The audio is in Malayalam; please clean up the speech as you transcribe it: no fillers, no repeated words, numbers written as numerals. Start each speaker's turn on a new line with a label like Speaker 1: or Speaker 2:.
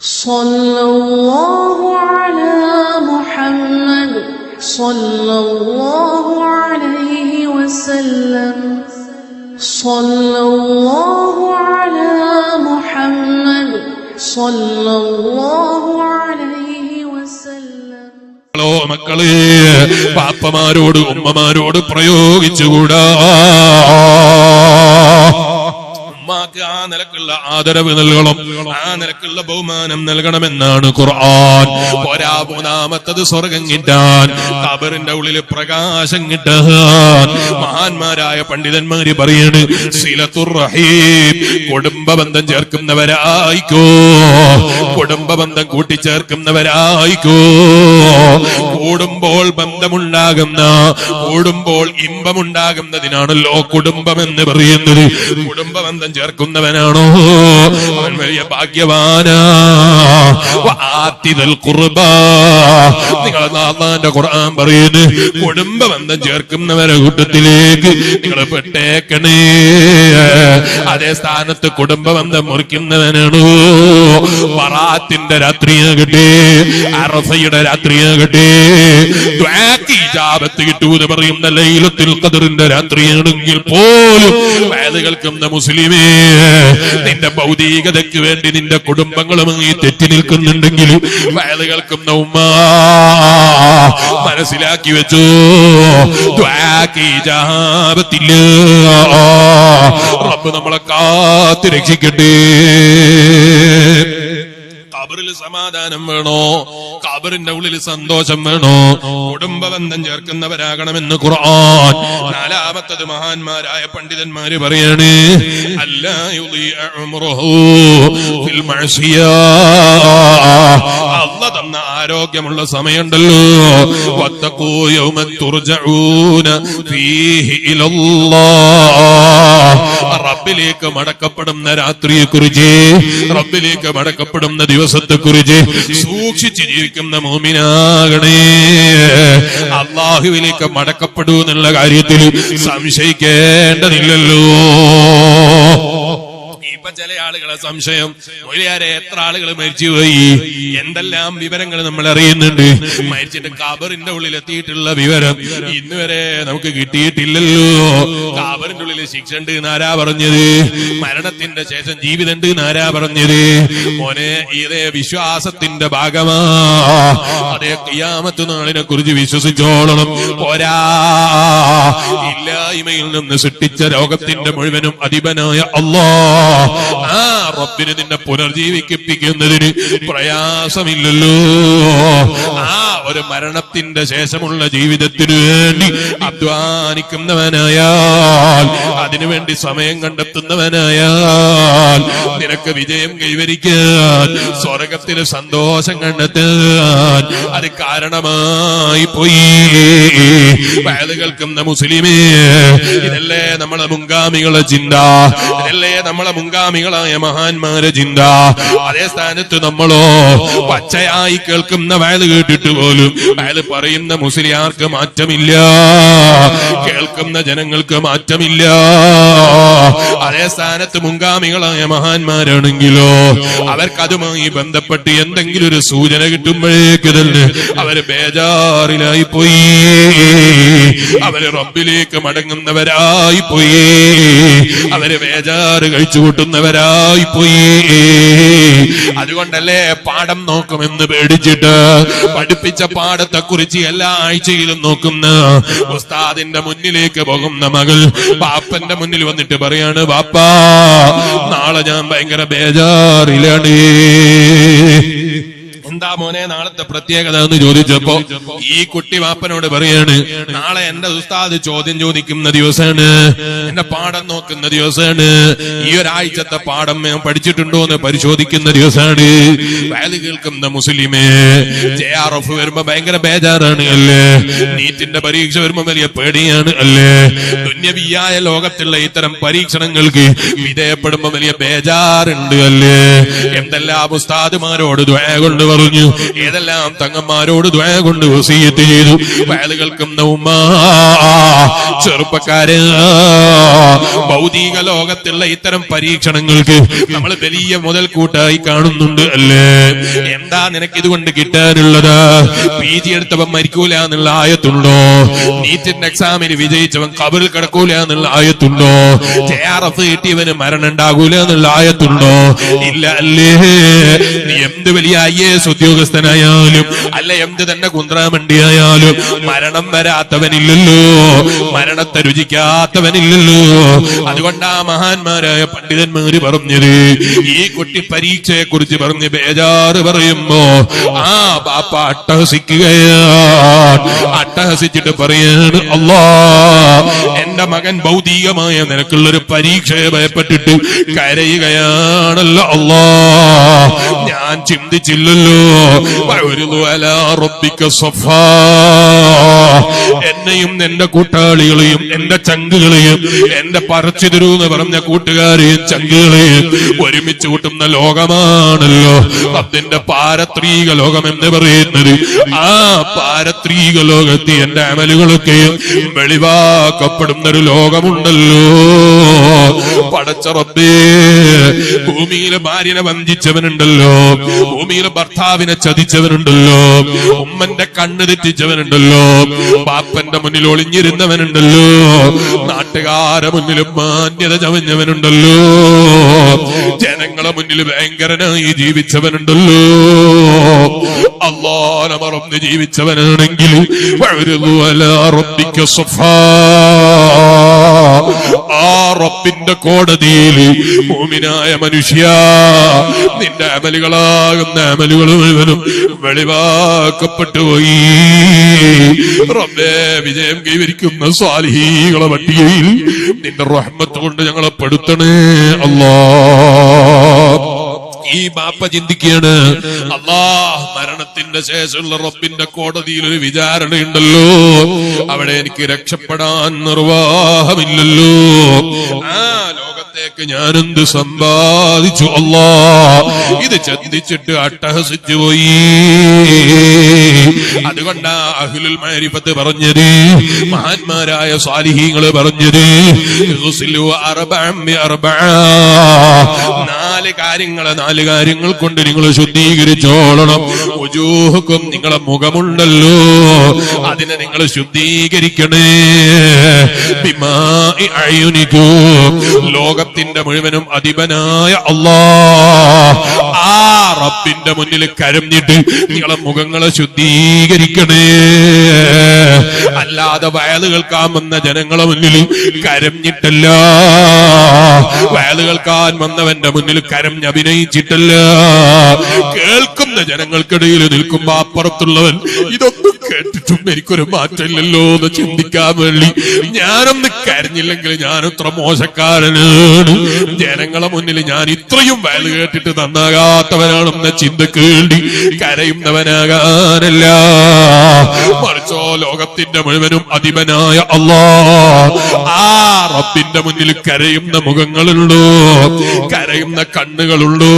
Speaker 1: സല്ലല്ലാഹു അലാ മുഹമ്മദ് സല്ലല്ലാഹു അലൈഹി വസല്ലം സല്ലല്ലാഹു അലാ മുഹമ്മദ് സല്ലല്ലാഹു അലൈഹി വസല്ലം.
Speaker 2: മക്കളെ, പാപ്പമാരോട് ഉമ്മമാരോട് പ്രയോഗിച്ചുകൂടാ. ഉമ്മാക്ക് ആ നിലക്കുള്ള ആദരവ് നൽകണം, ആ നിലക്കുള്ള ബഹുമാനം നൽകണമെന്നാണ് ഖുർആൻ. പോരാ, മൂന്നാമത്തത് സ്വർഗം കിട്ടാൻ, ഖബറിന്റെ ഉള്ളിൽ പ്രകാശം കിട്ടാൻ മഹാന്മാരായ പണ്ഡിതന്മാര് പറയാണ്, സിലത്തുർ റഹീം, കുടുംബ ബന്ധം ചേർക്കുന്നവരായിക്കോ, കുടുംബ ബന്ധം കൂട്ടിച്ചേർക്കുന്നവരായിക്കോ. കൂടുമ്പോൾ ബന്ധമുണ്ടാകുന്ന, കൂടുമ്പോൾ ഇമ്പമുണ്ടാകുന്നതിനാണല്ലോ കുടുംബമെന്ന് പറയുന്നത്. കുടുംബ ബന്ധം ചേർക്കുന്നവനാണോ അവൻ വലിയ ഭാഗ്യവാനാ. നിങ്ങളെ അല്ലാഹുവിന്റെ ഖുർആൻ പറയുന്നു, കുടുംബ ബന്ധം ചേർക്കുന്നവരെ കൂട്ടത്തിലേക്ക് നിങ്ങൾ പെട്ടേക്കണേ. അതേ സ്ഥാനത്ത് കുടുംബ ബന്ധം മുറിക്കുന്നവനാണോ ബറാത്തിന്റെ രാത്രിയാകട്ടെ, അറഫയുടെ രാത്രിയാകട്ടെ, ദുആക്ക് ഇജാബത്ത് കിട്ടൂന്ന് പറയുന്ന ലൈലത്തുൽ ഖദറിന്റെ രാത്രിയാണെങ്കിൽ പോലും വയല് കേൾക്കുന്ന മുസ്ലിമേ, നിന്റെ ഭൗതികതയ്ക്ക് വേണ്ടി നിന്റെ കുടുംബങ്ങളുമായി തെറ്റി നിൽക്കുന്നുണ്ടെങ്കിൽ വയല് കേൾക്കുന്ന ഉമ്മ മനസ്സിലാക്കി വെച്ചു, ദുആക്ക് ഇജാബത്തില്ല. റബ്ബ് നമ്മളെ കാത്ത് രക്ഷിക്കട്ടെ. ഖബറിൽ സമാധാനം വേണോ, ഖബറിന്റെ ഉള്ളിൽ സന്തോഷം വേണോ, കുടുംബ ബന്ധം ചേർക്കുന്നവരാകണമെന്ന് ഖുർആൻ. നാലാമത്തത് മഹാന്മാരായ പണ്ഡിതന്മാര് പറയാണ്, അല്ലാ യുദിഅ ഉംറുഹു ഫിൽ മഅസിയ. അല്ലാഹ് തന്ന ആരോഗ്യമുള്ള സമയമുണ്ടല്ലോ, വത്തഖൂ യൗമൻ തുർജഊന ഫീഹി ഇലല്ലാഹ്. റബ്ബിലേക്ക് മടക്കപ്പെടുന്ന രാത്രിയെക്കുറിച്ച്, റബ്ബിലേക്ക് മടക്കപ്പെടുന്ന ദിവസത്തെക്കുറിച്ച് സൂക്ഷിച്ച് ജീവിക്കുന്ന മുഅ്മിനാകണേ. അല്ലാഹുവിലേക്ക് മടക്കപ്പെടൂ എന്നുള്ള കാര്യത്തിൽ സംശയിക്കേണ്ടതില്ലല്ലോ. ഇപ്പൊ ചില ആളുകളെ സംശയം, മൊയ്ലിയാരെ എത്ര ആളുകൾ മരിച്ചുപോയി, എന്തെല്ലാം വിവരങ്ങൾ നമ്മൾ അറിയുന്നുണ്ട്, മരിച്ചിട്ട് ഖബറിന്റെ ഉള്ളിൽ എത്തിയിട്ടുള്ള വിവരം ഇന്നുവരെ നമുക്ക് കിട്ടിയിട്ടില്ലല്ലോ. ഖബറിന്റെ ഉള്ളിൽ ശിക്ഷ ഉണ്ട് എന്നാരാ പറഞ്ഞത്? മരണത്തിന്റെ ശേഷം ജീവിതം ഉണ്ട് എന്നാരാ പറഞ്ഞത്? മോനെ, ഇതേ വിശ്വാസത്തിന്റെ ഭാഗമാ. അതേ ഖിയാമത്ത് നാളിനെ കുറിച്ച് വിശ്വസിച്ചോളണം. പോരാ, ഇല്ലായ്മയിൽ നിന്ന് സൃഷ്ടിച്ച ലോകത്തിന്റെ മുഴുവനും അധിപനായ അല്ലാഹ്, ആ റബ്ബിന് നിന്നെ പുനർജീവിപ്പിക്കുന്നതിന് പ്രയാസമില്ലല്ലോ. ആ ഒരു മരണത്തിന്റെ ശേഷമുള്ള ജീവിതത്തിനു വേണ്ടി അധ്വാനിക്കുന്നവനായാൽ, അതിനുവേണ്ടി സമയം കണ്ടെത്തുന്നവനായാൽ നിനക്ക് വിജയം കൈവരിക്കാൻ, സ്വർഗത്തിന് സന്തോഷം കണ്ടെത്താൻ അത് കാരണമായി പോയി. വയല് കേൾക്കുന്ന മുസ്ലിമേ, ഇതല്ലേ നമ്മളെ മുൻഗാമികളെ ചിന്ത, ഇതല്ലേ നമ്മളെ മുൻഗാമികളായ മഹാന്മാരെ ചിന്ത. അതേ സ്ഥാനത്ത് നമ്മളോ പച്ചയായി കേൾക്കുന്ന വയല് കേട്ടിട്ട് പോലും വയല് പറയുന്ന മുസ്ലിയാർക്ക് മാറ്റമില്ല, കേൾക്കുന്ന ജനങ്ങൾക്ക് മാറ്റമില്ല. അതേ സ്ഥാനത്ത് മുൻഗാമികളായ മഹാന്മാരാണെങ്കിലോ അവർക്കതുമായി ബന്ധപ്പെട്ട് എന്തെങ്കിലും ഒരു സൂചന കിട്ടുമ്പോഴേക്ക് തന്നെ അവര് ബേജാറിലായി പോയി, അവര് റബ്ബിലേക്ക് മടങ്ങുന്നവരായി പോയി, അവര് ബേജാറ് കഴിച്ചു കൂട്ടുന്നവരായി പോയി. അതുകൊണ്ടല്ലേ പാഠം നോക്കുമെന്ന് പേടിച്ചിട്ട് പഠിപ്പിച്ച പാഠത്തെ കുറിച്ച് എല്ലാ ആഴ്ചയിലും നോക്കുന്ന ഉസ്താദിന്റെ മുന്നിലേക്ക് പോകുന്ന മകൾ ബാപ്പന്റെ മുന്നിൽ വന്നിട്ട് പറയാണ്, ബാപ്പാ നാളെ ഞാൻ ഭയങ്കര ബേജാറിലാണ്. എന്താ മോനെ നാളത്തെ പ്രത്യേകത എന്ന് ചോദിച്ചപ്പോ ഈ കുട്ടി വാപ്പനോട് പറയാണ്, നാളെ എന്റെ ഉസ്താദ് ചോദ്യം ചോദിക്കുന്ന ദിവസമാണ്, എന്റെ പാഠം നോക്കുന്ന ദിവസമാണ്, ഈ ഒരാഴ്ചത്തെ പാഠം ഞാൻ പഠിച്ചിട്ടുണ്ടോ എന്ന് പരിശോധിക്കുന്ന ദിവസമാണ്. വയല് കേൾക്കുന്ന മുസ്ലിമേ, JRF വരുമ്പോ ഭയങ്കര ബേജാറാണ് അല്ലേ, നീറ്റിന്റെ പരീക്ഷ വരുമ്പോ വലിയ പേടിയാണ് അല്ലേ, ദുന്യവിയായ ലോകത്തുള്ള ഇത്തരം പരീക്ഷണങ്ങൾക്ക് വിധേയപ്പെടുമ്പോ വലിയ ബേജാറുണ്ട് അല്ലേ. എന്തെല്ലാം ഉസ്താദുമാരോട് ദുആ കൊണ്ട് പറഞ്ഞു. ഏതെല്ലാം തങ്ങന്മാരോട് ദുആ കൊണ്ട് വസിയത്ത് ചെയ്തു. വയല് കേൾക്കുന്ന ഉമ്മ, ചെറുപ്പക്കാര്, ഭൗതിക ലോകത്തുള്ള ഇത്തരം പരീക്ഷണങ്ങൾക്ക് നമ്മൾ വലിയ മുതൽക്കൂട്ടായി കാണുന്നുണ്ട് അല്ലേ? എന്താ നിനക്ക് ഇതുകൊണ്ട് കിട്ടാനുള്ളത്? PG എടുത്തവൻ മരിക്കൂല എന്നുള്ള ആയത്തുണ്ടോ? നീറ്റിന്റെ എക്സാമിന് വിജയിച്ചവൻ ഖബറിൽ കിടക്കൂല എന്നുള്ള ആയത്തുണ്ടോ? JRF കിട്ടിയവന് മരണം ഉണ്ടാകൂല എന്നുള്ള ആയത്തുണ്ടോ? ഇല്ല അല്ലേ? നീ എന്ത് വലിയ IAS ഉദ്യോഗസ്ഥനായാലും അല്ല എന്ത് തന്നെ കുന്ത്രാമണ്ടിയായാലും മരണം വരാത്തവനില്ലല്ലോ, മരണത്തെ രുചിക്കാത്തവനില്ലല്ലോ. അതുകൊണ്ടാ മഹാന്മാരായ പണ്ഡിതന്മാര് പറഞ്ഞത്, ഈ കുട്ടി പരീക്ഷയെ കുറിച്ച് പറഞ്ഞ് ബേജാറ് പറയുമ്പോ ആ ബാപ്പ അട്ടഹസിക്കുകയാണ്. അട്ടഹസിച്ചിട്ട് പറയാണ്, അല്ലാ എന്റെ മകൻ ഭൗതികമായ നിനക്കുള്ളൊരു പരീക്ഷയെ ഭയപ്പെട്ടിട്ട് കരയുകയാണല്ലോ അല്ലാ, ഞാൻ ചിന്തിച്ചില്ലല്ലോ. എന്നെയും എന്റെ കൂട്ടാളികളെയും എന്റെ ചങ്കുകളെയും എന്റെ പറിച്ചു തരൂ എന്ന് പറഞ്ഞ കൂട്ടുകാരെയും ചങ്കുകളെയും ഒരുമിച്ച് കൂട്ടുന്ന ലോകമാണല്ലോ അതിന്റെ പാരത്രീക ലോകം എന്ന് പറയുന്നത്. ആ പാരത്രീക ലോകത്ത് എന്റെ അമലുകളൊക്കെയും വെളിവാക്കപ്പെടുന്ന ഒരു ലോകമുണ്ടല്ലോ. പടച്ച റബ്ബേ, ഭൂമിയിലെ ഭാര്യനെ വഞ്ചിച്ചവനുണ്ടല്ലോ, ഭൂമിയിലെ ഭർത്താവിനെ ചതിച്ചവനുണ്ടല്ലോ, ഉമ്മന്റെ കണ്ണ് തെറ്റിച്ചവനുണ്ടല്ലോ, ബാപ്പന്റെ മുന്നിൽ ഒളിഞ്ഞിരുന്നവനുണ്ടല്ലോ, നാട്ടുകാരെ മുന്നിലും മാന്യത ചമഞ്ഞവനുണ്ടല്ലോ, ജനങ്ങളെ മുന്നിൽ ഭയങ്കരനായി ജീവിച്ചവനുണ്ടല്ലോ. അല്ലാഹനെ മറന്ന് ജീവിച്ചവനാണെങ്കിൽ ആ റബ്ബിന്റെ കോടതിയിൽ മുഅ്മിനായ മനുഷ്യ, നിന്റെ അമലുകളാകുന്ന അമലുകൾ മുഴുവനും വെളിവാക്കപ്പെട്ടു പോയി. റബ്ബേ, വിജയം കൈവരിക്കുന്ന സ്വാലിഹീകളെ പട്ടികയിൽ നിന്റെ റഹ്മത്ത് കൊണ്ട് ഞങ്ങളെ പെടുത്തണേ അല്ലാഹ്. ഈ ബാപ്പ ചിന്തിക്കുകയാണ്, അല്ലാഹ് മരണത്തിന്റെ ശേഷമുള്ള റബ്ബിന്റെ കോടതിയിൽ ഒരു വിചാരണയുണ്ടല്ലോ, അവിടെ എനിക്ക് രക്ഷപ്പെടാൻ നിർവാഹമില്ലല്ലോ. ആ ലോകത്തേക്ക് ഞാനെന്ത് സമ്പാദിച്ചു അല്ലാഹ്, ഇത് ചിന്തിച്ചിട്ട് അട്ടഹസിച്ചു പോയി. അതുകൊണ്ടാ അഹ്ലുൽ മഅരിഫത്ത് പറഞ്ഞത്, മഹാന്മാരായ സ്വാലിഹീങ്ങള് പറഞ്ഞത്, നാല് കാര്യങ്ങൾ കൊണ്ട് നിങ്ങൾ ശുദ്ധീകരിച്ചോളണം. ഉജൂഹുക്കും, നിങ്ങളെ മുഖമുണ്ടല്ലോ അതിനെ നിങ്ങൾ ശുദ്ധീകരിക്കണേ. ബിമാഇ അയുനിക്കും, ലോകത്തിന്റെ മുഴുവനും അധിപനായ അല്ലാഹ് ആ റബ്ബിന്റെ മുന്നിൽ കരഞ്ഞിട്ട് നിങ്ങളെ മുഖങ്ങളെ ശുദ്ധീകരിക്കണേ. അല്ലാതെ വയല് കേൾക്കാൻ വന്ന ജനങ്ങളെ മുന്നിൽ കരഞ്ഞിട്ടല്ല, വയല് കേൾക്കാൻ വന്നവന്റെ മുന്നിൽ കരഞ്ഞഭിനയിച്ചിട്ടല്ല. കേൾക്കുന്ന ജനങ്ങൾക്കിടയിൽ നിൽക്കുമ്പോ അപ്പുറത്തുള്ളവൻ ഇതൊന്നും കേട്ടിട്ടും എനിക്കൊരു മാറ്റമില്ലല്ലോ എന്ന് ചിന്തിക്കാൻ വേണ്ടി ഞാനൊന്ന് കരഞ്ഞില്ലെങ്കിൽ ഞാനത്ര മോശക്കാരനാണ്, ജനങ്ങളെ മുന്നിൽ ഞാൻ ഇത്രയും വയല് കേട്ടിട്ട് നന്നാകാത്തവനാണെന്ന ചിന്തക്ക് വേണ്ടി കരയുന്നവനാകാനല്ല. മറിച്ചോ ലോകത്തിന്റെ മുഴുവനും അധിപനായ അല്ലാഹ് ആ റബ്ബിന്റെ മുന്നിൽ കരയുന്ന മുഖങ്ങളുണ്ടോ, കരയുന്ന കണ്ണുകളുണ്ടോ.